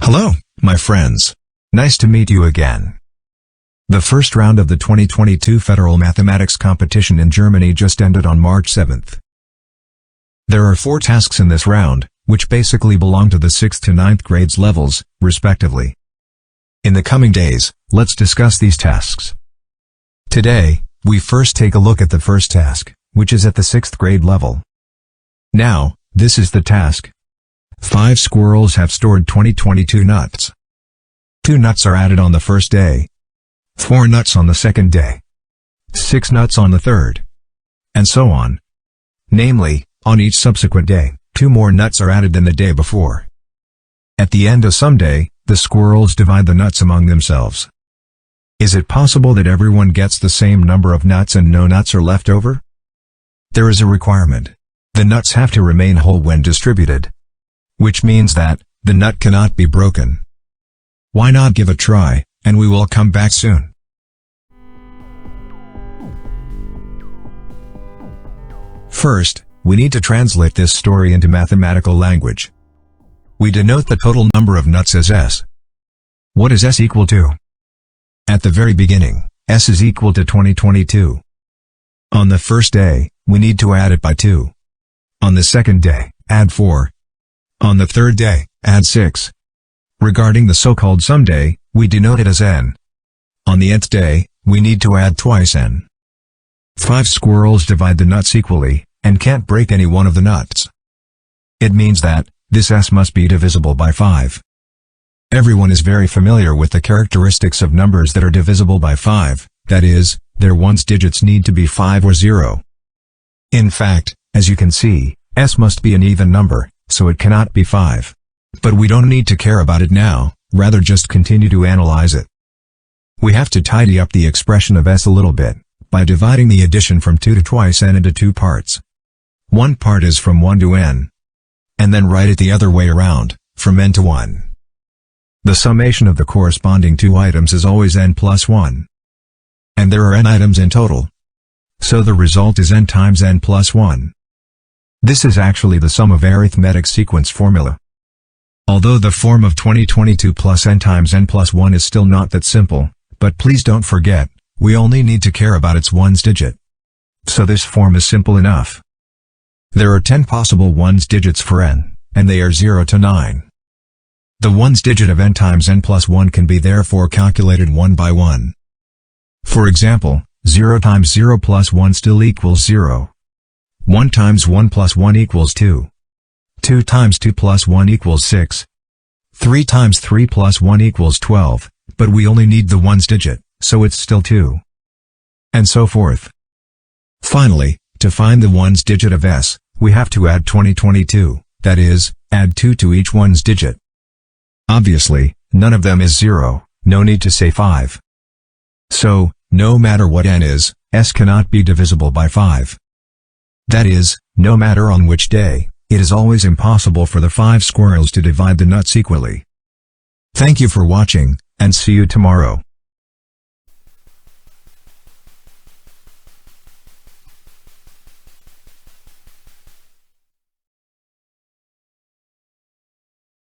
Hello, my friends. Nice to meet you again. The first round of the 2022 Federal Mathematics Competition in Germany just ended on March 7th. There are 4 tasks in this round, which basically belong to the 6th to 9th grades levels, respectively. In the coming days, let's discuss these tasks. Today, we first take a look at the first task, which is at the 6th grade level. Now, this is the task. 5 squirrels have stored 2022 nuts. 2 nuts are added on the first day. 4 nuts on the second day. 6 nuts on the third. And so on. Namely, on each subsequent day, 2 more nuts are added than the day before. At the end of some day, the squirrels divide the nuts among themselves. Is it possible that everyone gets the same number of nuts and no nuts are left over? There is a requirement. The nuts have to remain whole when distributed. Which means that, the nut cannot be broken. Why not give a try, and we will come back soon. First, we need to translate this story into mathematical language. We denote the total number of nuts as S. What is S equal to? At the very beginning, S is equal to 2022. On the first day, we need to add it by 2. On the second day, add 4. On the third day, add 6. Regarding the so-called sum day, we denote it as n. On the nth day, we need to add twice n. 5 squirrels divide the nuts equally, and can't break any one of the nuts. It means that, this S must be divisible by 5. Everyone is very familiar with the characteristics of numbers that are divisible by 5, that is, their ones digits need to be 5 or 0. In fact, as you can see, S must be an even number, so it cannot be 5. But we don't need to care about it now, rather just continue to analyze it. We have to tidy up the expression of S a little bit, by dividing the addition from 2 to twice n into 2 parts. One part is from 1 to n. And then write it the other way around, from n to 1. The summation of the corresponding 2 items is always n plus 1. And there are n items in total. So the result is n times n plus 1. This is actually the sum of arithmetic sequence formula. Although the form of 2022 plus n times n plus 1 is still not that simple, but please don't forget, we only need to care about its ones digit. So this form is simple enough. There are 10 possible ones digits for n, and they are 0 to 9. The ones digit of n times n plus 1 can be therefore calculated one by one. For example, 0 times 0 plus 1 still equals 0. 1 times 1 plus 1 equals 2. 2 times 2 plus 1 equals 6. 3 times 3 plus 1 equals 12, but we only need the ones digit, so it's still 2. And so forth. Finally, to find the ones digit of S, we have to add 2022, that is, add 2 to each ones digit. Obviously, none of them is 0, no need to say 5. So, no matter what n is, S cannot be divisible by 5. That is, no matter on which day, it is always impossible for the 5 squirrels to divide the nuts equally. Thank you for watching, and see you tomorrow.